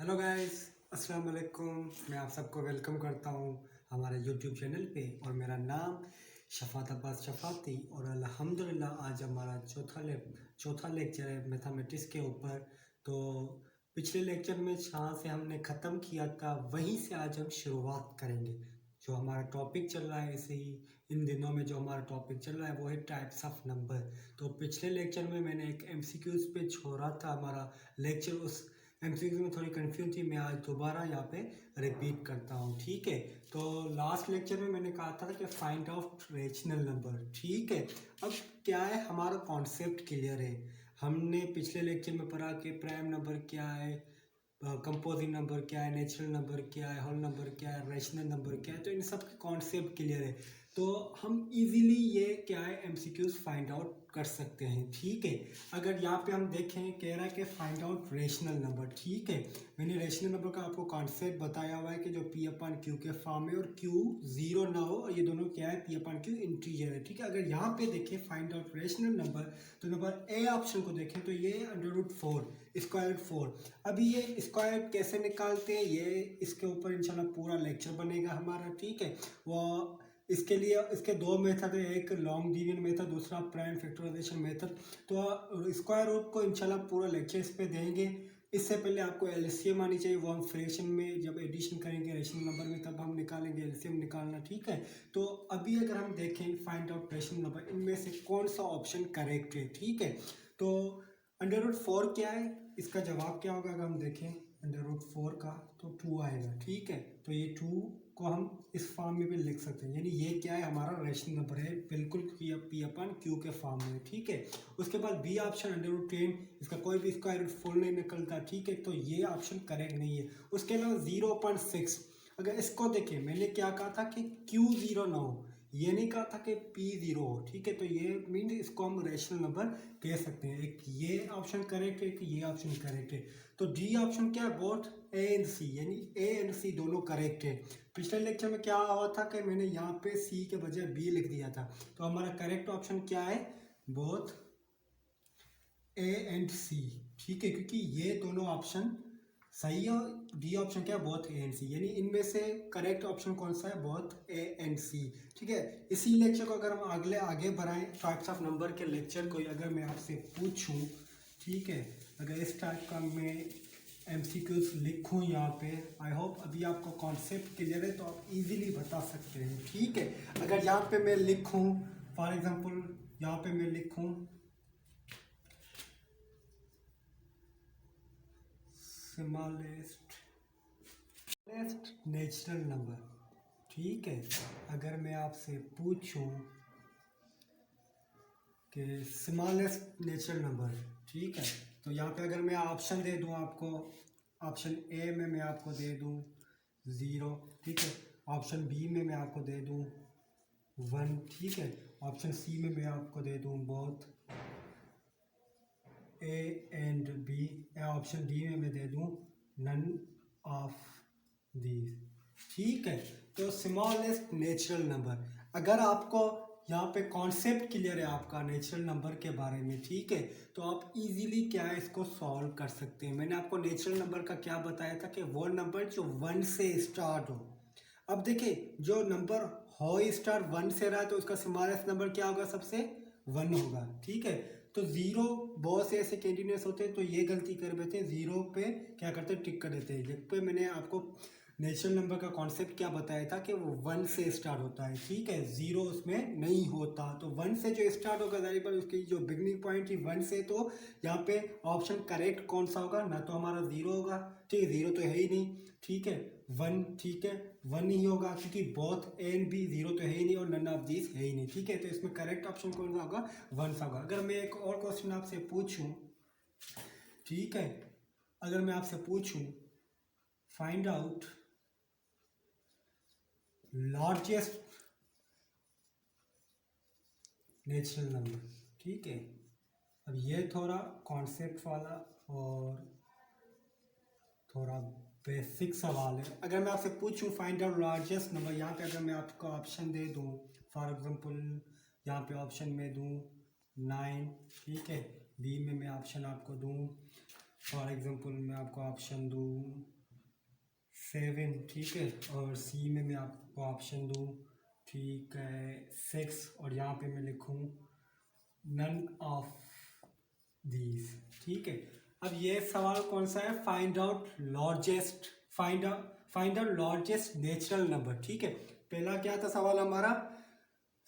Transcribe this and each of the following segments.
Hello guys, अस्सलाम वालेकुम। मैं आप सबको वेलकम करता हूँ हमारे यूट्यूब चैनल पे। और मेरा नाम शफ़ात अब्बास शफ़ाती और अल्हम्दुलिल्लाह आज हमारा चौथा लेक्चर है मैथमेटिक्स के ऊपर। तो पिछले लेक्चर में जहाँ से हमने ख़त्म किया था वहीं से आज हम शुरुआत करेंगे। जो हमारा टॉपिक चल रहा है, ऐसे ही इन दिनों में जो हमारा टॉपिक चल रहा है वो है टाइप्स ऑफ नंबर। तो पिछले लेक्चर में मैंने एक एमसीक्यूज़ पे छोड़ा था हमारा लेक्चर। उस एमसीक्यू में थोड़ी कन्फ्यूजन थी, मैं आज दोबारा यहाँ पे रिपीट करता हूँ। ठीक है, तो लास्ट लेक्चर में मैंने कहा था कि फाइंड आउट रेशनल नंबर। ठीक है, अब क्या है, हमारा कॉन्सेप्ट क्लियर है। हमने पिछले लेक्चर में पढ़ा कि प्राइम नंबर क्या है, कंपोजिट नंबर क्या है, नेचुरल नंबर क्या है, होल नंबर क्या है, रेशनल नंबर क्या है। तो इन सब के कॉन्सेप्ट क्लियर है, तो हम इजीली ये क्या है एमसीक्यूज फाइंड आउट कर सकते हैं। ठीक है, अगर यहाँ पे हम देखें, कह रहा है कि फाइंड आउट रेशनल नंबर। ठीक है, मैंने रेशनल नंबर का आपको कॉन्सेप्ट बताया हुआ है कि जो पी अपन क्यू के फॉर्म में और क्यू जीरो ना हो, और ये दोनों क्या है, पी अपन क्यू इंटीजर है। ठीक है, अगर यहाँ पे देखें फाइंड आउट रेशनल नंबर, तो नंबर ए ऑप्शन को देखें तो ये √4 स्क्वायर 4। अभी ये स्क्वायर कैसे निकालते हैं, ये इसके ऊपर इंशाल्लाह पूरा लेक्चर बनेगा हमारा। ठीक है, वो इसके लिए इसके दो मेथड है, एक लॉन्ग डिवीजन मेथड, दूसरा प्राइम फैक्टराइजेशन मेथड। तो स्क्वायर रूट को इंशाल्लाह पूरा लेक्चर इस पे देंगे। इससे पहले आपको एलसीएम आनी चाहिए, वो हम फ्रैक्शन में जब एडिशन करेंगे रेशनल नंबर में तब हम निकालेंगे एलसीएम निकालना। ठीक है, तो अभी अगर हम देखें फाइंड आउट रेशनल नंबर, इनमें से कौन सा ऑप्शन करेक्ट है। ठीक है, तो √4 क्या है, इसका जवाब क्या होगा, अगर हम देखें √4 का तो 2 आएगा। ठीक है, तो ये 2 को हम इस फॉर्म में भी लिख सकते हैं, यानी ये क्या है, हमारा रेशनल नंबर है, बिल्कुल पी अपन क्यू के फॉर्म में। ठीक है, उसके बाद बी ऑप्शन √10, इसका कोई भी स्क्वायर रूट फुल नहीं निकलता। ठीक है, तो ये ऑप्शन करेक्ट नहीं है। उसके अलावा 0.6, अगर इसको देखें, मैंने क्या कहा था कि क्यू जीरो ना हो, ये नहीं कहा था कि पी जीरो हो। ठीक है, तो ये मीन इसको हम रेशनल नंबर कह सकते हैं। एक ये ऑप्शन करेक्ट है, कि ये ऑप्शन करेक्ट है। तो डी ऑप्शन क्या है, बोथ ए एंड सी, यानी ए एंड सी दोनों करेक्ट है। पिछले लेक्चर में क्या हुआ था कि मैंने यहाँ पे सी के बजाय बी लिख दिया था, तो हमारा करेक्ट ऑप्शन क्या है, बोथ ए एंड सी। ठीक है, क्योंकि ये दोनों ऑप्शन सही है। डी ऑप्शन क्या है, बोथ ए एंड सी, यानी इनमें से करेक्ट ऑप्शन कौन सा है, बोथ ए एंड सी। ठीक है, इसी लेक्चर को अगर हम आगे बढ़ाएं, टाइप्स ऑफ नंबर के लेक्चर को अगर मैं आपसे पूछूं, ठीक है, अगर इस टाइप का मैं एमसीक्यूज लिखूं यहाँ पे, आई होप अभी आपको कॉन्सेप्ट क्लियर है, तो आप इजीली बता सकते हैं। ठीक है, अगर यहाँ पे मैं लिखूं, फॉर एग्जांपल यहाँ पे मैं लिखूं स्मॉलेस्ट नेचुरल नंबर। ठीक है, अगर मैं आपसे पूछूं कि स्मॉलेस्ट नेचुरल नंबर, ठीक है, तो यहाँ पे अगर मैं ऑप्शन दे दूँ आपको, ऑप्शन ए में मैं आपको दे दूँ 0, ठीक है, ऑप्शन बी में मैं आपको दे दूँ 1, ठीक है, ऑप्शन सी में मैं आपको दे दूँ both A and B, option D में मैं दे दूँ नन ऑफ दीज। ठीक है, तो स्मॉलेस्ट नेचुरल नंबर, अगर आपको यहाँ पे कॉन्सेप्ट क्लियर है आपका नेचुरल नंबर के बारे में, ठीक है, तो आप इजीली क्या है इसको सॉल्व कर सकते हैं। मैंने आपको नेचुरल नंबर का क्या बताया था कि वो नंबर जो 1 से स्टार्ट हो। अब देखिए, जो नंबर हो स्टार्ट 1 से रहा है तो उसका स्मॉलेस्ट नंबर क्या होगा, सबसे 1 होगा। ठीक है, तो 0 बहुत से ऐसे कैंडिडेट्स होते हैं तो ये गलती कर बैठे हैं, 0 पे क्या करते हैं, टिक कर देते हैं, जब पे मैंने आपको नेचुरल नंबर का कॉन्सेप्ट क्या बताया था कि वो 1 से स्टार्ट होता है। ठीक है, 0 उसमें नहीं होता, तो 1 से जो स्टार्ट होगा जाहिर बात उसकी जो बिगनिंग पॉइंट थी 1 से, तो यहाँ पे ऑप्शन करेक्ट कौन सा होगा, ना तो हमारा 0 होगा, ठीक है, 0 तो है ही नहीं, ठीक है, 1, ठीक है, 1 ही होगा, क्योंकि बोथ ए एंड बी 0 तो है ही नहीं और नन ऑफ दीज है ही नहीं। ठीक है, तो इसमें करेक्ट ऑप्शन कौन सा होगा, 1 सा होगा। अगर मैं एक और क्वेश्चन आपसे पूछूं, ठीक है, अगर मैं आपसे पूछूं find out largest natural number, ठीक है, अब ये थोड़ा कॉन्सेप्ट वाला और थोड़ा बेसिक सवाल है। अगर मैं आपसे पूछूं फाइंड आउट लार्जेस्ट नंबर, यहाँ पे अगर मैं आपको ऑप्शन दे दूँ, फॉर एग्जांपल यहाँ पे ऑप्शन में दूँ 9, ठीक है, बी में मैं ऑप्शन आपको दूँ, फॉर एग्जांपल मैं आपको ऑप्शन दूँ 7, ठीक है। और सी में मैं आपको ऑप्शन दूँ, ठीक है, 6, और यहाँ पे मैं लिखूँ नन ऑफ दीज, ठीक है। अब ये सवाल कौन सा है, find out largest natural number, ठीक है। पहला क्या था सवाल हमारा,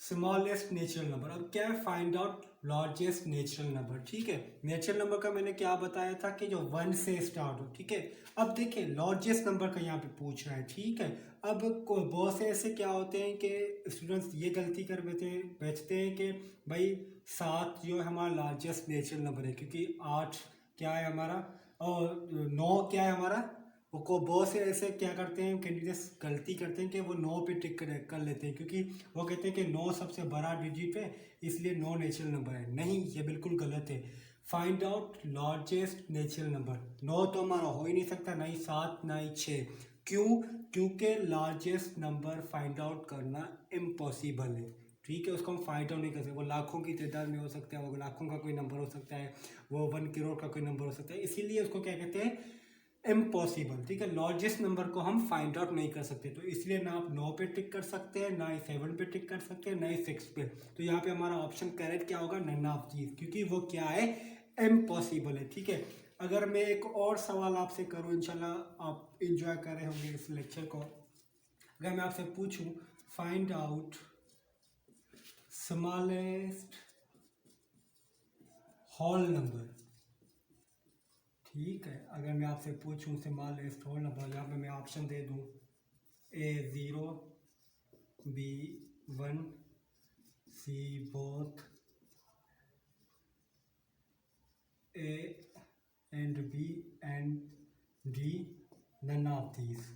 स्मॉलेस्ट नेचुरल नंबर। अब क्या है, find out largest natural number, ठीक है। नेचुरल नंबर का मैंने क्या बताया था कि जो 1 से स्टार्ट हो, ठीक है। अब देखिए लार्जेस्ट नंबर का यहाँ पे पूछ रहा है, ठीक है। अब बहुत से ऐसे क्या होते हैं कि स्टूडेंट्स ये गलती कर बैठते हैं कि भाई 7 जो है हमारा लार्जेस्ट नेचुरल नंबर है, क्योंकि 8 क्या है हमारा, और 9 क्या है हमारा। वो बहुत से ऐसे क्या करते हैं कैंडिडेट्स, गलती करते हैं कि वो 9 पे टिक कर लेते हैं, क्योंकि वो कहते हैं कि 9 सबसे बड़ा डिजिट है, इसलिए 9 नेचुरल नंबर है। नहीं, ये बिल्कुल गलत है। Find out largest natural number, 9 तो हमारा हो ही नहीं सकता, ना ही 7 ना ही 6। क्यों? क्योंकि लार्जेस्ट नंबर फाइंड आउट करना इम्पॉसिबल है, ठीक है। उसको हम फाइंड आउट नहीं कर सकते। वो लाखों की तादाद में हो सकता है, वो लाखों का कोई नंबर हो सकता है, वो 1 करोड़ का कोई नंबर हो सकता है, इसीलिए उसको क्या कहते हैं, इम्पॉसिबल, ठीक है। लार्जेस्ट नंबर को हम फाइंड आउट नहीं कर सकते, तो इसलिए ना आप 9 पे टिक कर सकते हैं, ना ही 7 पे टिक कर सकते हैं, ना ही 6 पे। तो यहाँ पे हमारा ऑप्शन करेक्ट क्या होगा, नन ऑफ दीज, क्योंकि वो क्या है, इम्पॉसिबल है, ठीक है। अगर मैं एक और सवाल आपसे करूँ, इंशाल्लाह आप इंजॉय कर रहे होंगे इस लेक्चर को। अगर मैं आपसे पूछूं, find out smallest whole number, ठीक है। अगर मैं आपसे पूछूं स्मॉलेस्ट होल नंबर, यहाँ पे मैं ऑप्शन दे दूं A0, B1, C both, A and B and D none of these,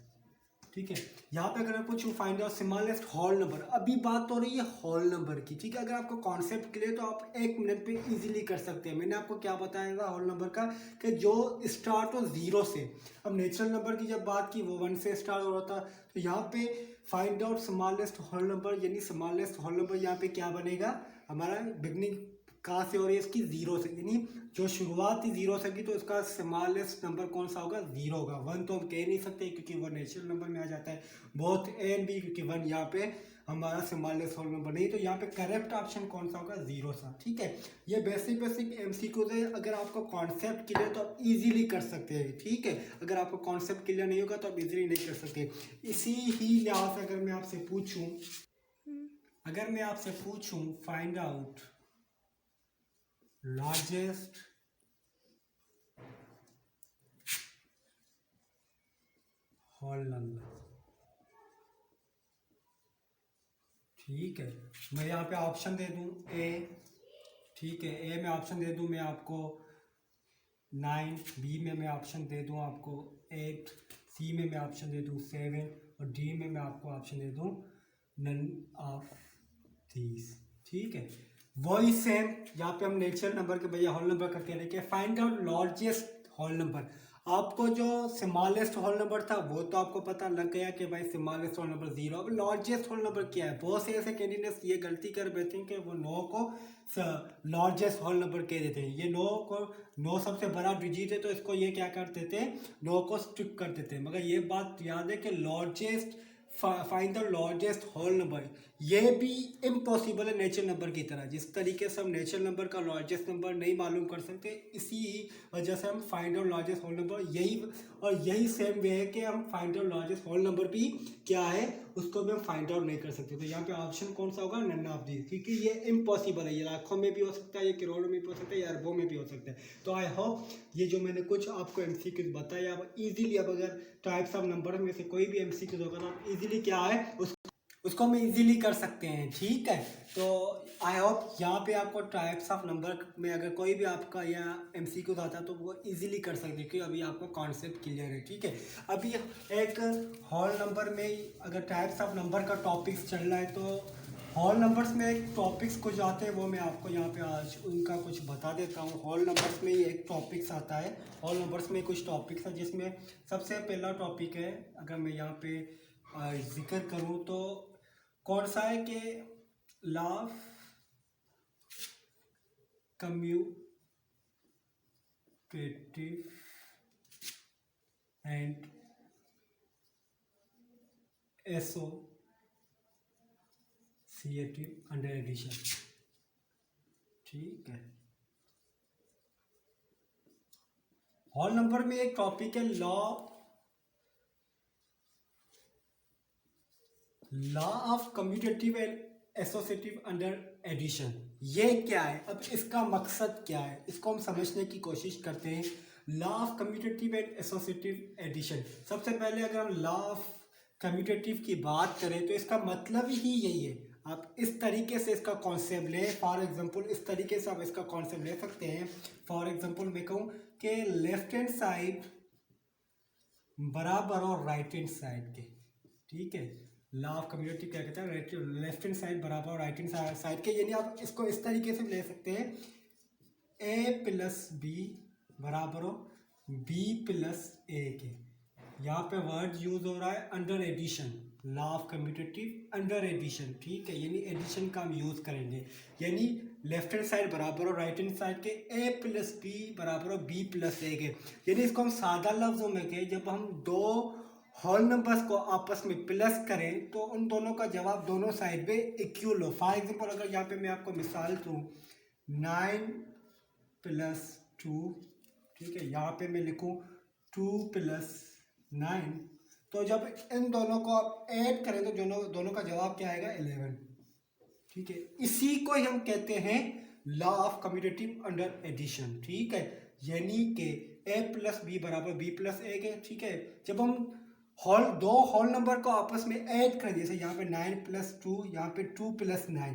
ठीक है। यहाँ पे अगर मैं पूछूं find out smallest whole number, अभी बात हो रही है होल नंबर की, ठीक है। अगर आपको कॉन्सेप्ट क्लियर तो आप 1 मिनट पे इजीली कर सकते हैं। मैंने आपको क्या बताया था होल नंबर का, कि जो स्टार्ट हो 0 से। अब नेचुरल नंबर की जब बात की वो 1 से स्टार्ट हो रहा था, तो यहाँ पे find out smallest whole number, यानी स्मॉलेस्ट होल नंबर यहाँ पे क्या बनेगा हमारा, बिगनिंग कहाँ से हो रही है इसकी, 0 से, यानी जो शुरुआत ही 0 से की, तो इसका स्मॉलेस्ट नंबर कौन सा होगा, 0 होगा। 1 तो हम कह नहीं सकते क्योंकि वो नेचुरल नंबर में आ जाता है, बोथ ए एंड बी, क्योंकि 1 यहाँ पे हमारा स्मॉलेस्ट होल नंबर नहीं, तो यहाँ पे करेक्ट ऑप्शन कौन सा होगा, 0 सा, ठीक है। ये बेसिक एमसीक्यूज है। अगर आपको कॉन्सेप्ट क्लियर तो आप इजीली कर सकते हैं, ठीक है। अगर आपको कॉन्सेप्ट क्लियर नहीं होगा तो आप इजीली नहीं कर सकते। इसी ही लिहाज से अगर मैं आपसे पूछूं find out largest whole number, ठीक है। मैं यहाँ पे ऑप्शन दे दूँ ए, ठीक है, ए में ऑप्शन दे दूँ मैं आपको 9, बी में मैं ऑप्शन दे दूँ आपको 8, सी में मैं ऑप्शन दे दूँ 7, और डी में मैं आपको ऑप्शन दे दूँ नन ऑफ दीज, ठीक है। वही सेम यहाँ पे हम नेचुरल नंबर के भैया होल नंबर का कह रहे हैं कि find out largest whole number. आपको जो स्मॉलेस्ट होल नंबर था वो तो आपको पता लग गया कि भाई स्मॉलेस्ट होल नंबर 0। अब लार्जेस्ट होल नंबर क्या है, बहुत से ऐसे कैंडिडेट्स ये गलती कर बैठे हैं कि वो 9 को लार्जेस्ट होल नंबर कह देते हैं। ये 9 सबसे बड़ा डिजिट है, तो इसको ये क्या करते थे, 9 को स्टिक कर देते हैं। मगर ये बात याद है कि largest, find the largest whole number, ये भी इम्पॉसिबल है नेचुरल नंबर की तरह। जिस तरीके से हम नेचुरल नंबर का लार्जेस्ट नंबर नहीं मालूम कर सकते, इसी ही वजह से हम find out largest whole number, यही सेम वे है कि हम find out largest whole number भी क्या है उसको भी हम फाइंड आउट नहीं कर सकते। तो यहाँ पे ऑप्शन कौन सा होगा, नन ऑफ दीज, क्योंकि ये इम्पॉसिबल है। ये लाखों में भी हो सकता है, ये करोड़ों में भी हो सकता है, ये अरबों में भी हो सकता है। तो आई होप ये जो मैंने कुछ आपको एमसीक्यूज बताया, आप इजीली, अब अगर टाइप्स ऑफ नंबर में से कोई भी एमसीक्यूज होगा तो आप इजीली क्या है उसको हम इजीली कर सकते हैं, ठीक है। तो आई होप यहाँ पे आपको टाइप्स ऑफ नंबर में अगर कोई भी आपका या एमसीक्यू आता है तो वो इजीली कर सकते हैं, क्योंकि अभी आपको कॉन्सेप्ट क्लियर है, ठीक है। अभी एक होल नंबर में अगर टाइप्स ऑफ नंबर का टॉपिक्स चल रहा है, तो होल नंबर्स में एक टॉपिक्स कुछ आते हैं, वो मैं आपको यहाँ पे आज उनका कुछ बता देता हूँ। होल नंबर्स में ही एक टॉपिक्स आता है, होल नंबर्स में कुछ टॉपिक्स है, जिसमें सबसे पहला टॉपिक है, अगर मैं यहाँ पे जिक्र करूँ तो कौन सा है कि law of commutative and associative under addition. ठीक है, हॉल नंबर में एक टॉपिक है law of commutative and associative under addition. ये क्या है, अब इसका मकसद क्या है, इसको हम समझने की कोशिश करते हैं। Law of commutative and associative addition, सबसे पहले अगर हम लॉ ऑफ कम्यूटेटिव की बात करें तो इसका मतलब ही यही है। आप इस तरीके से इसका कॉन्सेप्ट ले, फॉर एग्जांपल इस तरीके से आप इसका कॉन्सेप्ट ले सकते हैं। फॉर एग्जांपल मैं कहूँ कि लेफ्ट हैंड साइड बराबर और राइट हैंड साइड के, ठीक है, लॉ ऑफ कम्यूटेटिव क्या कहता है, लेफ्ट हैंड साइड बराबर और राइट हैंड साइड के, यानी आप इसको इस तरीके से ले सकते हैं, ए प्लस बी बराबर हो बी प्लस ए के। यहाँ पे वर्ड यूज हो रहा है under addition, law of commutative under addition, ठीक है, यानी एडिशन का हम यूज करेंगे, यानी लेफ्ट हैंड साइड बराबर और राइट हैंड साइड के ए प्लस बी बराबर और बी प्लस ए के। यानी इसको हम सादा लफ्जों में कहें, जब हम दो होल नंबर्स को आपस में प्लस करें तो उन दोनों का जवाब दोनों साइड पे इक्वल हो। फॉर एग्जांपल अगर यहाँ पे मैं आपको मिसाल दूँ 9 प्लस 2, ठीक है, यहाँ पे मैं लिखूँ 2 प्लस 9, तो जब इन दोनों को आप ऐड करें तो दोनों का जवाब क्या आएगा 11, ठीक है। इसी को ही हम कहते हैं law of commutative under addition, ठीक है, यानी कि ए प्लस बी बराबर बी प्लस ए के, ठीक है। जब हम दो होल नंबर को आपस में ऐड करें, जैसे यहाँ पे 9 प्लस 2, यहाँ पे 2 प्लस 9,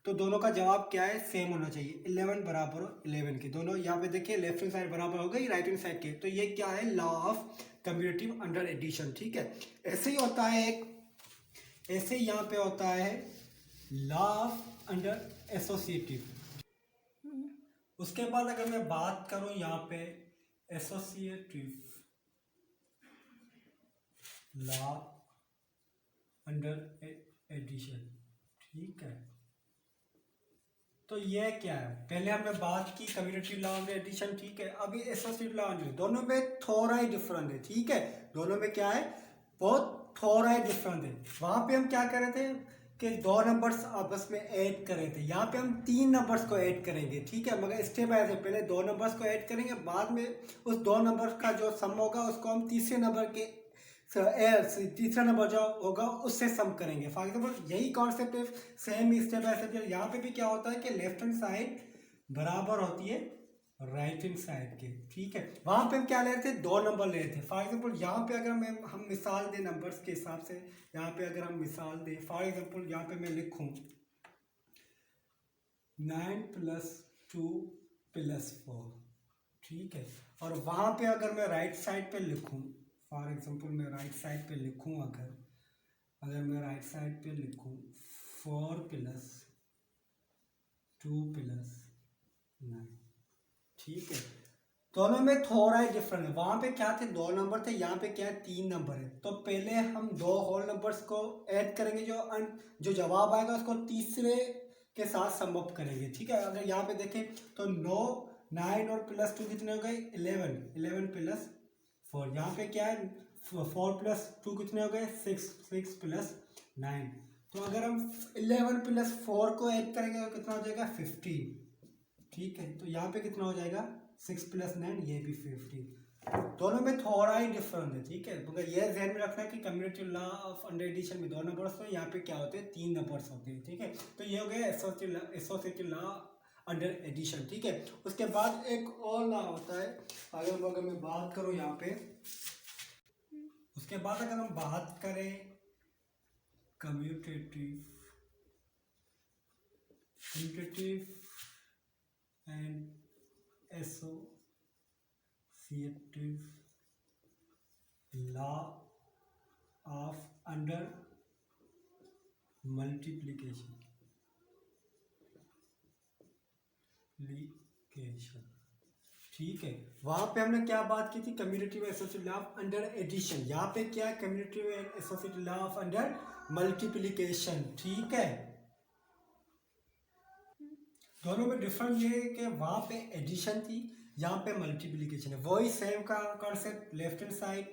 तो दोनों का जवाब क्या है, सेम होना चाहिए, 11 बराबर 11 के। दोनों यहाँ पे देखिए लेफ्ट हैंड साइड बराबर हो गई राइट हैंड साइड के, तो ये क्या है, law of commutative under addition, ठीक है। ऐसे ही होता है ऐसे ही यहाँ पे होता है लॉ ऑफ अंडर एसोसिएटिव। उसके बाद अगर मैं बात करूं यहाँ पे एसोसिएटिव लॉ अंडर एडिशन, ठीक है, तो ये क्या है, पहले हमने बात की कम्यूटेटिव लॉ अंडर एडिशन, ठीक है। अभी एसोसिएटिव लॉ अंडर, दोनों में थोड़ा ही डिफरेंट है, ठीक है, दोनों में क्या है, बहुत थोड़ा ही डिफरेंट है। वहां पे हम क्या कर रहे थे कि दो नंबर्स आपस में ऐड कर रहे थे, यहाँ पे हम 3 नंबर्स को ऐड करेंगे, ठीक है, मगर स्टेप बाय स्टेप, पहले 2 नंबर्स को ऐड करेंगे, बाद में उस 2 नंबर का जो सम होगा उसको हम तीसरे नंबर के तीसरा नंबर जो होगा उससे सम करेंगे। फॉर एग्जाम्पल यही कॉन्सेप्ट है, सेम स्टेप बाय स्टेप। यहाँ पे भी क्या होता है कि लेफ्ट हैंड साइड बराबर होती है राइट हैंड साइड के, ठीक है। वहां पे हम क्या ले रहे थे, 2 नंबर ले रहे थे। फॉर एग्जाम्पल यहाँ पे अगर हम मिसाल दें नंबर्स के हिसाब से, यहाँ पे अगर हम मिसाल दें, फॉर एग्जाम्पल यहाँ पे मैं लिखूं 9 प्लस 2 प्लस 4, ठीक है, और वहां पे अगर मैं राइट साइड पे लिखूं, फॉर एग्जाम्पल मैं राइट साइड पे लिखूं, अगर मैं राइट साइड पे लिखूं 4 प्लस 2 प्लस 9, ठीक है, दोनों में थोड़ा ही डिफरेंट है। वहां पे क्या थे, 2 नंबर थे, यहाँ पे क्या है, 3 नंबर है। तो पहले हम 2 होल नंबर्स को ऐड करेंगे, जो जवाब आएगा उसको तीसरे के साथ सम अप करेंगे, ठीक है। अगर यहाँ पे देखें तो 9 और प्लस 2 कितने हो गए, 11 प्लस 4, यहाँ पे क्या है 4 प्लस 2 कितने हो गए, 6 प्लस 9। तो अगर हम 11 प्लस 4 को ऐड करेंगे तो कितना हो जाएगा 15, ठीक है। तो यहाँ पे कितना हो जाएगा 6 प्लस 9, ये भी 15। दोनों में थोड़ा ही डिफरेंस है, ठीक है, मगर ये ध्यान में रखना है कि commutative law of under addition में 2 नंबर्स हैं, यहाँ पे क्या होते हैं 3 नंबर्स होते हैं, ठीक है। तो ये हो गया एसोसिएटिव लॉ अंडर एडिशन, ठीक है। उसके बाद एक और लॉ होता है, अगर मैं बात करूँ यहाँ पे, उसके बाद अगर हम बात करें commutative and associative law of under multiplication, ठीक है। वहां पे हमने क्या बात की थी, commutative associative law of under addition. यहाँ पे क्या है, commutative associative law of under multiplication, ठीक है। दोनों में डिफरेंस ये है कि वहां पे एडिशन थी, यहाँ पे मल्टीप्लिकेशन है, वही सेम का कॉन्सेप्ट, लेफ्ट हैंड साइड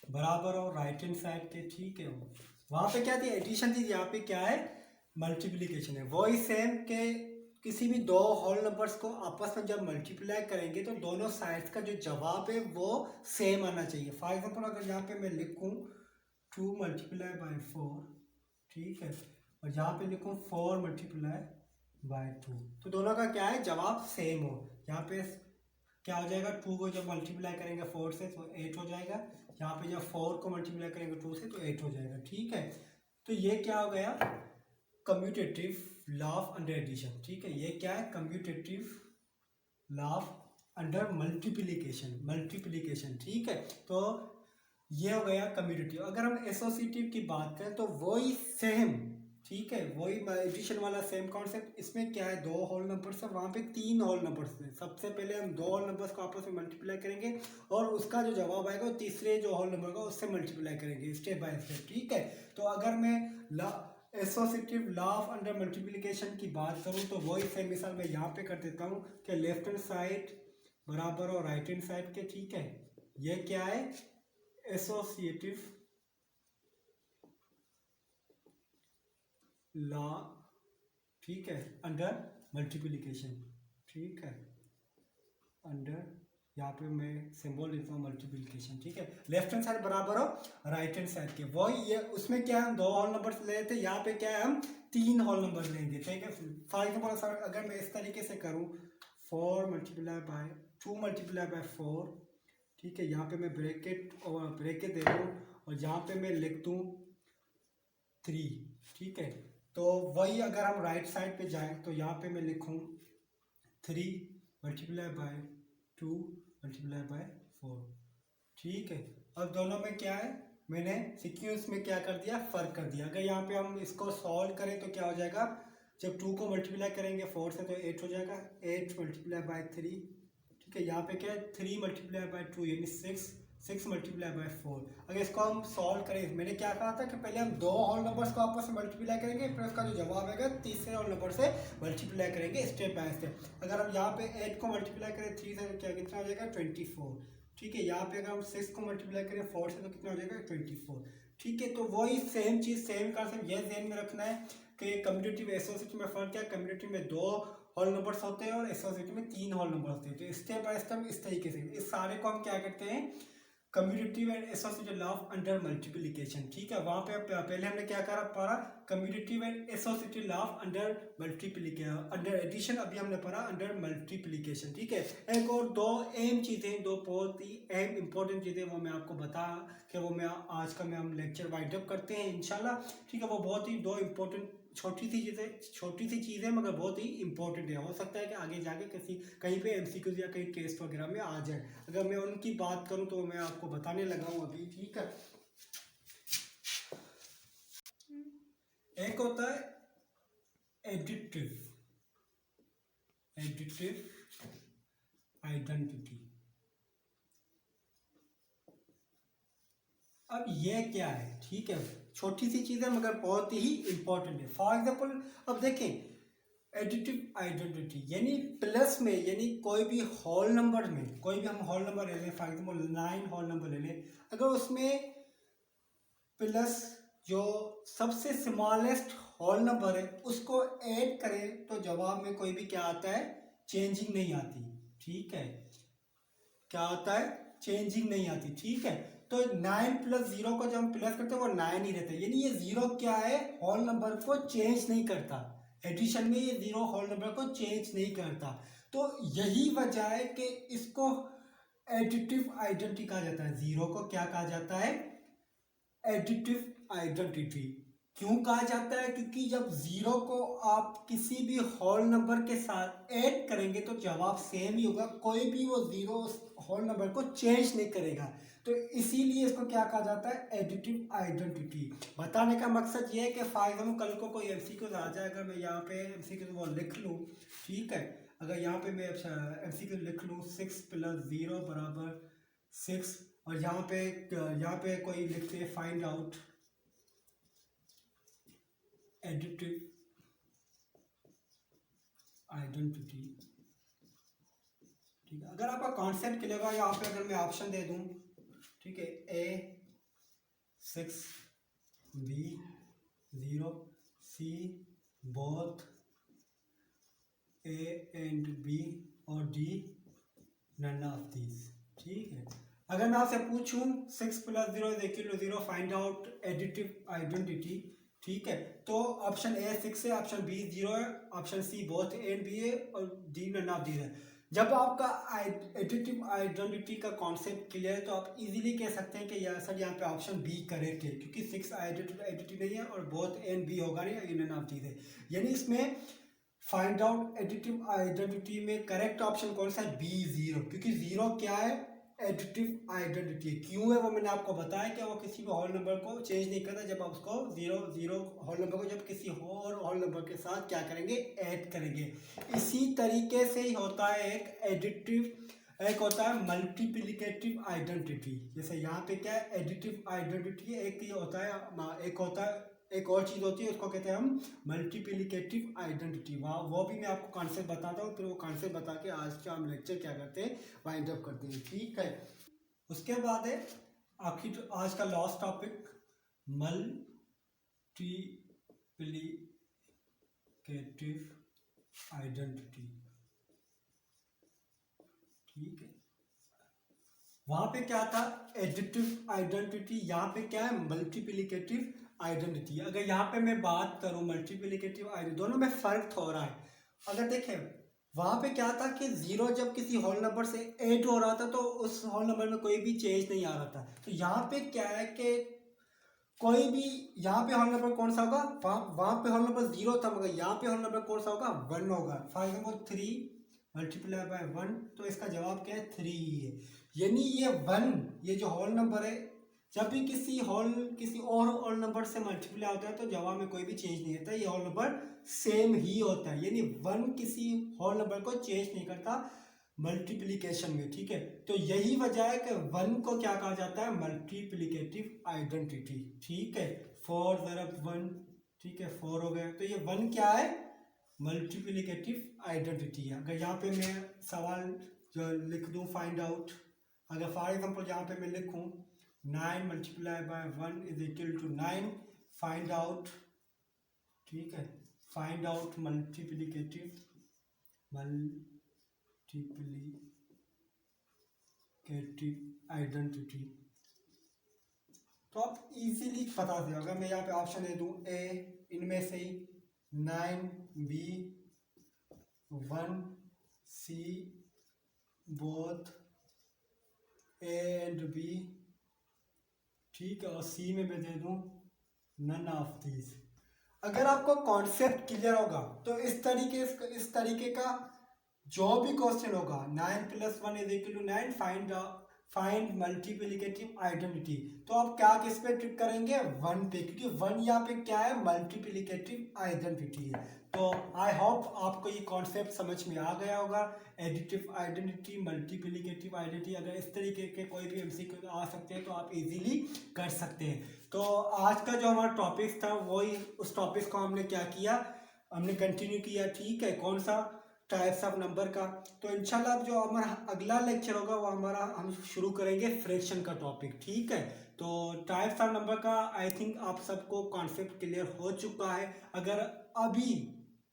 बराबर और राइट हैंड साइड के, ठीक है। वहां पे क्या थी, एडिशन थी, यहाँ पे क्या है, मल्टीप्लिकेशन है। वही सेम के किसी भी दो होल नंबर्स को आपस में जब मल्टीप्लाई करेंगे तो दोनों साइड्स का जो जवाब है वो सेम आना चाहिए। फॉर एग्जांपल अगर यहाँ पे मैं लिखूं 2 × 4, ठीक है, और यहाँ पे लिखूं 4 × 2, तो दोनों का क्या है, जवाब सेम हो। यहाँ पे क्या हो जाएगा, 2 को जब मल्टीप्लाई करेंगे 4 से तो 8 हो जाएगा, यहाँ पे जब 4 को मल्टीप्लाई करेंगे 2 से तो 8 हो जाएगा, ठीक है। तो ये क्या हो गया, commutative law of under addition, ठीक है। ये क्या है, commutative law of under multiplication, ठीक है। तो ये हो गया कम्यूटेटिव। अगर हम एसोसिएटिव की बात करें तो वही सेम, ठीक है, वही एडिशन वाला सेम कॉन्सेप्ट। इसमें क्या है, दो होल नंबर्स है, वहाँ पे 3 होल नंबर्स हैं। सबसे पहले हम दो होल नंबर्स को आपस में मल्टीप्लाई करेंगे और उसका जो जवाब आएगा वो तीसरे जो होल नंबर का उससे मल्टीप्लाई करेंगे, स्टेप बाय स्टेप, ठीक है। तो अगर मैं associative law of under multiplication की बात करूँ तो वही सेम मिसाल मैं यहाँ पे कर देता हूँ कि लेफ्ट हैंड साइड बराबर और राइट हैंड साइड के, ठीक है। ये क्या है, एसोसिएटिव लॉ, ठीक है, अंडर मल्टीप्लिकेशन, ठीक है, अंडर, यहाँ पे मैं सिंबल लिखता हूँ मल्टीप्लिकेशन, ठीक है। लेफ्ट हैंड साइड बराबर हो राइट हैंड साइड के, वही ये उसमें क्या है, हम दो होल नंबर्स ले रहे थे, यहाँ पे क्या है, हम 3 होल नंबर लेंगे, ठीक है। फॉर एग्जाम्पल अगर मैं इस तरीके से करूँ 4 × 2 × 4, ठीक है, यहाँ पे मैं ब्रैकेट दे दूँ और यहाँ पे मैं लिख दूँ 3, ठीक है। तो वही अगर हम राइट साइड पे जाएं तो यहाँ पे मैं लिखूँ 3 × 2 × 4, ठीक है। अब दोनों में क्या है, मैंने सीक्वेंस में क्या कर दिया, फर्क कर दिया। अगर यहाँ पे हम इसको सॉल्व करें तो क्या हो जाएगा, जब 2 को मल्टीप्लाई करेंगे 4 से तो 8 हो जाएगा, 8 × 3, ठीक है। यहाँ पे क्या है, 3 × 2 यानी 6, 6 × 4। अगर इसको हम सॉल्व करें, मैंने क्या कहा था कि पहले हम दो होल नंबर्स को आपस में मल्टीप्लाई करेंगे, फिर उसका जो जवाब आएगा तीसरे होल नंबर से मल्टीप्लाई करेंगे स्टेप बाय स्टेप। अगर हम यहाँ पे 8 को मल्टीप्लाई करें 3 से तो क्या कितना हो जाएगा, 24, ठीक है। यहाँ पे अगर हम 6 को मल्टीप्लाई करें 4 से तो कितना हो जाएगा, 24, ठीक है। तो वही सेम चीज़, सेम कॉन्सेप्ट ये ध्यान में रखना है कि कम्यूटेटिव एसोसिएटिव में फर्क क्या है, कम्यूटेटिव में 2 होल नंबर्स होते हैं और एसोसिएटिव में 3 होल नंबर होते हैं। तो स्टेप बाय स्टेप इस तरीके से इस सारे को हम क्या करते हैं, commutative and associative law of under multiplication, ठीक है। वहां पे पहले हमने क्या करा, पढ़ा commutative and associative law of under multiplication, under addition, अभी हमने पढ़ा अंडर मल्टीप्लिकेशन, ठीक है। एक और दो अहम चीजें, दो बहुत ही अहम इंपॉर्टेंट चीजें वो मैं आपको बता कि वो मैं आज का हम लेक्चर वाइंड अप करते हैं इंशाल्लाह, ठीक है। वो बहुत ही दो इंपॉर्टेंट छोटी सी चीज़ें मगर बहुत ही इंपॉर्टेंट है। हो सकता है कि आगे जाके कहीं पे एमसीक्यूज या कहीं टेस्ट वगैरह में आ जाए। अगर मैं उनकी बात करूं तो मैं आपको बताने लगा हूं अभी, ठीक है। एक होता है एडिटिव आइडेंटिटी। अब ये क्या है, ठीक है, छोटी सी चीज़ है मगर बहुत ही इंपॉर्टेंट है। फॉर एग्जाम्पल अब देखें, एडिटिव आइडेंटिटी यानी प्लस में, यानी कोई भी होल नंबर में, कोई भी हम होल नंबर ले लें, फॉर एग्जाम्पल 9 होल नंबर ले लें, अगर उसमें प्लस जो सबसे स्मॉलेस्ट होल नंबर है उसको ऐड करें तो जवाब में कोई भी क्या आता है, चेंजिंग नहीं आती, ठीक है। क्या आता है, चेंजिंग नहीं आती, ठीक है। तो 9 + 0 को जब हम प्लस करते हैं वो 9 ही रहता है, यानी ये 0 क्या है, होल नंबर को चेंज नहीं करता। एडिशन में ये 0 होल नंबर को चेंज नहीं करता। तो यही वजह है कि इसको एडिटिव आइडेंटिटी कहा जाता है। 0 को क्या कहा जाता है, एडिटिव आइडेंटिटी। क्यों कहा जाता है, क्योंकि जब 0 को आप किसी भी होल नंबर के साथ ऐड करेंगे तो जवाब सेम ही होगा, कोई भी वो 0 होल नंबर को चेंज नहीं करेगा। तो इसीलिए इसको क्या कहा जाता है, एडिटिव आइडेंटिटी। बताने का मकसद ये है कि फॉर एग्जाम्पल कल को कोई एमसीक्यू आ जाए, अगर मैं यहाँ पे एमसीक्यू वो लिख लूँ, ठीक है, अगर यहाँ पे मैं एमसीक्यू लिख लूँ 6 + 0 = 6, और यहाँ पे कोई लिखते हैं फाइंड आउट एडिटिव आइडेंटिटी, ठीक है। अगर आपका कॉन्सेप्ट क्लियर होगा, यहाँ पे अगर मैं ऑप्शन दे दूँ, ठीक है, ए 6, B 0, C both A and B और D none of these। ठीक है, अगर मैं आपसे पूछूं 6 + 0 = 0 फाइंड आउट एडिटिव आइडेंटिटी, ठीक है, तो ऑप्शन ए 6 है, ऑप्शन बी 0 है, option C both A and B है और डी नन ऑफ दीज है। जब आपका एडिटिव आइडेंटिटी का कॉन्सेप्ट क्लियर है तो आप इजीली कह सकते हैं कि यार सर यहाँ पे ऑप्शन बी करेक्ट है, क्योंकि 6 आइडेंटिटी नहीं है और बोथ ए एंड बी होगा नहीं, नन ऑफ दीज है। यानी इसमें फाइंड आउट एडिटिव आइडेंटिटी में करेक्ट ऑप्शन कौन सा है? बी 0, क्योंकि 0 क्या है? Additive identity. क्यों है वो मैंने आपको बताया कि वो किसी भी होल नंबर को चेंज नहीं करता जब आप उसको 0 होल नंबर को जब किसी और होल नंबर के साथ क्या करेंगे? ऐड करेंगे। इसी तरीके से ही होता है एक एडिटिव, एक होता है मल्टीप्लिकेटिव आइडेंटिटी। जैसे यहाँ पे क्या है? एडिटिव आइडेंटिटी एक ये होता है, एक और चीज़ होती है उसको कहते हैं हम मल्टीप्लिकेटिव आइडेंटिटी। वो भी मैं आपको कॉन्सेप्ट बताता हूँ, फिर वो कॉन्सेप्ट बता के आज का हम लेक्चर क्या करते हैं? वाइंड अप करते हैं। ठीक है, उसके बाद है आखिर आज का लास्ट टॉपिक, मल्टीप्लिकेटिव आइडेंटिटी। ठीक है, वहां पे क्या था? एडिटिव आइडेंटिटी, यहाँ पे क्या है? Multiplicative identity. अगर यहाँ पे मैं बात करूं मल्टीप्लिकेटिव आइडेंटिटी, दोनों में फर्क हो रहा है। अगर देखें वहां पे क्या था कि 0 जब किसी होल नंबर से ऐड हो रहा था तो उस होल नंबर में कोई भी चेंज नहीं आ रहा था। तो यहाँ पे क्या है कि कोई भी यहाँ पे होल नंबर कौन सा होगा? वहां पे होल नंबर 0 था, मगर यहाँ पे होल नंबर कौन सा होगा? 1 होगा। फॉर एग्जाम्पल 3 मल्टीप्लाई बाय 1, तो इसका जवाब क्या है? 3 ही है। यानी ये 1, ये जो होल नंबर है, जब भी किसी और होल नंबर से मल्टीप्लाई होता है तो जवाब में कोई भी चेंज नहीं होता, ये होल नंबर सेम ही होता है। यानी 1 किसी होल नंबर को चेंज नहीं करता मल्टीप्लिकेशन में। ठीक है, तो यही वजह है कि 1 को क्या कहा जाता है? Multiplicative identity. ठीक है, 4 × 1, ठीक है 4 हो गया, तो ये 1 क्या है? मल्टीप्लिकेटिव आइडेंटिटी है। अगर यहाँ पे मैं सवाल जो लिख दूं फाइंड आउट, अगर फॉर एग्जाम्पल यहाँ पे मैं लिखूं 9 × 1 = 9, फाइंड आउट, ठीक है, फाइंड आउट मल्टीप्लिकेटिव आइडेंटिटी, तो आप इजीली पता दे। अगर मैं यहाँ पे ऑप्शन दे दूं ए, इनमें से ही 9 B 1 C both A and B, ठीक है, और सी में मैं दे दूं नन ऑफ दीज। अगर आपको कॉन्सेप्ट क्लियर होगा तो इस तरीके का जो भी क्वेश्चन होगा 9 + 1 = 9, फाइंड मल्टीप्लिकेटिव आइडेंटिटी, तो आप क्या किस पे ट्रिक करेंगे? 1 पे, क्योंकि 1 यहाँ पे क्या है? मल्टीप्लिकेटिव आइडेंटिटी है। तो आई होप आपको ये कॉन्सेप्ट समझ में आ गया होगा। एडिटिव आइडेंटिटी, मल्टीप्लिकेटिव आइडेंटिटी, अगर इस तरीके के कोई भी एमसीक्यू आ सकते हैं तो आप इजीली कर सकते हैं। तो आज का जो हमारा टॉपिक था वही, उस टॉपिक को हमने क्या किया? हमने कंटिन्यू किया। ठीक है, कौन सा? टाइप्स ऑफ नंबर का। तो इंशाल्लाह जो हमारा अगला लेक्चर होगा वो हम शुरू करेंगे फ्रैक्शन का टॉपिक। ठीक है, तो टाइप्स ऑफ नंबर का आई थिंक आप सबको कॉन्सेप्ट क्लियर हो चुका है। अगर अभी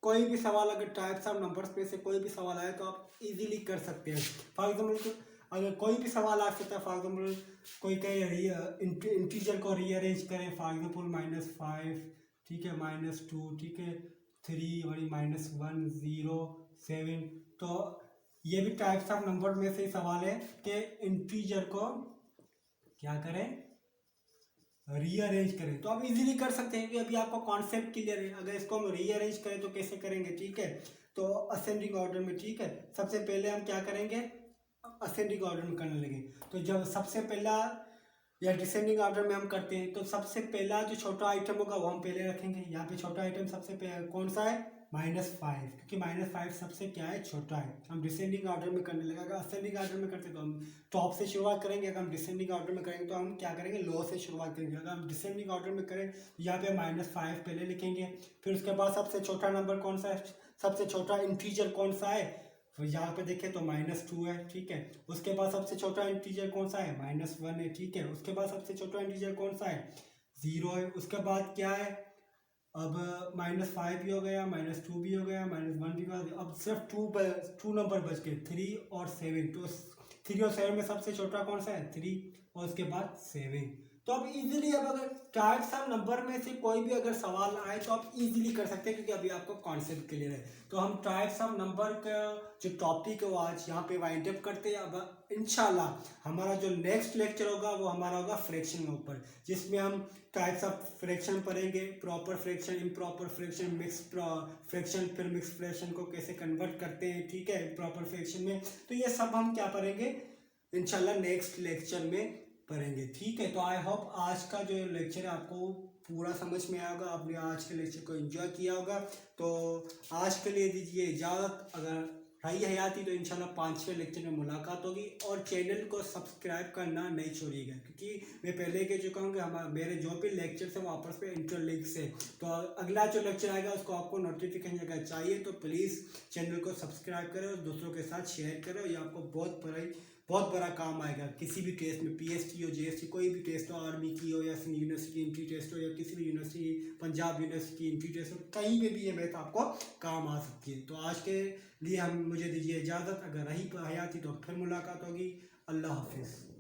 कोई भी सवाल, अगर टाइप्स ऑफ नंबर्स में से कोई भी सवाल आए तो आप इजीली कर सकते हैं। फॉर एग्जाम्पल अगर कोई भी सवाल आ सकता है, फॉर एग्जाम्पल कोई कहे इंटीजर को रीअरेंज करें, फॉर एग्जाम्पल -5, ठीक है, -2, ठीक है, 3 और -1 0 7, तो ये भी टाइप्स ऑफ नंबर में से सवाल है कि इंटीजर को क्या करें? रीअरेंज करें। तो आप इजीली कर सकते हैं कि अभी आपको कॉन्सेप्ट क्लियर है। अगर इसको हम रीअरेंज करें तो कैसे करेंगे? ठीक है, तो असेंडिंग ऑर्डर में। ठीक है, सबसे पहले हम क्या करेंगे? असेंडिंग ऑर्डर में करने लगे। तो जब सबसे पहला या डिसेंडिंग ऑर्डर में हम करते हैं तो सबसे पहला जो छोटा आइटम होगा वो हम पहले रखेंगे। यहाँ पे छोटा आइटम सबसे पहले कौन सा है? -5, क्योंकि -5 सबसे क्या है? छोटा है। हम डिसेंडिंग ऑर्डर में करने लगे। अगर असेंडिंग ऑर्डर में करते तो हम टॉप से शुरुआत करेंगे, अगर हम डिसेंडिंग ऑर्डर में करेंगे तो हम क्या करेंगे? लो से शुरुआत करेंगे। अगर हम डिसेंडिंग ऑर्डर में करें तो यहाँ पे -5 पहले लिखेंगे, फिर उसके बाद सबसे छोटा नंबर कौन सा है? सबसे छोटा इंटीजर कौन सा है? तो यहाँ पे देखें तो -2 है, ठीक है। उसके बाद सबसे छोटा इंटीजर कौन सा है, -1 है, ठीक है। उसके बाद सबसे छोटा इंटीजर कौन सा है, 0 है। उसके बाद क्या है, अब -5 भी हो गया, -2 भी हो गया, -1 भी हो गया। अब सिर्फ टू नंबर बच गए, 3 और 7। तो 3 और 7 में सबसे छोटा कौन सा है, 3, और उसके बाद 7। तो अब इजीली, अब अगर टाइप्स ऑफ नंबर में से कोई भी अगर सवाल आए तो आप इजीली कर सकते हैं, क्योंकि अभी आपको कॉन्सेप्ट क्लियर है। तो हम टाइप्स ऑफ नंबर का जो टॉपिक है वो आज यहाँ पे वाइंड अप करते हैं। अब इंशाल्लाह हमारा जो नेक्स्ट लेक्चर होगा वो हमारा होगा फ्रैक्शन के ऊपर, जिसमें हम टाइप्स ऑफ फ्रैक्शन पढ़ेंगे, proper fraction, improper fraction, mix fraction, फिर मिक्स फ्रैक्शन को कैसे कन्वर्ट करते हैं, ठीक है, प्रॉपर फ्रैक्शन में। तो ये सब हम क्या पढ़ेंगे इंशाल्लाह नेक्स्ट लेक्चर में पढ़ेंगे, ठीक है। तो आई होप आज का जो लेक्चर है आपको पूरा समझ में आया होगा, आपने आज के लेक्चर को एंजॉय किया होगा। तो आज के लिए दीजिए इजाज़त। अगर रही हयाती तो इंशाल्लाह 5वें लेक्चर में मुलाकात होगी, और चैनल को सब्सक्राइब करना नहीं छोड़िएगा, क्योंकि मैं पहले कह चुका हूँ कि मेरे जो भी लेक्चर्स हैं वो आपस में इंटरलिंक्स है। तो अगला जो लेक्चर आएगा उसको आपको नोटिफिकेशन अगर चाहिए तो प्लीज़ चैनल को सब्सक्राइब करें और दूसरों के साथ शेयर करें। ये आपको बहुत बड़ा काम आएगा किसी भी टेस्ट में, पीएसटी हो, जीएसटी, कोई भी टेस्ट हो, आर्मी की हो या यूनिवर्सिटी एंट्री टेस्ट हो या किसी भी university, Punjab university entry test हो, कहीं पे भी ये मैथ आपको काम आ सकती है। तो आज के लिए हम मुझे दीजिए इजाज़त। अगर रही हयाती तो फिर मुलाकात होगी। अल्लाह हाफिज़।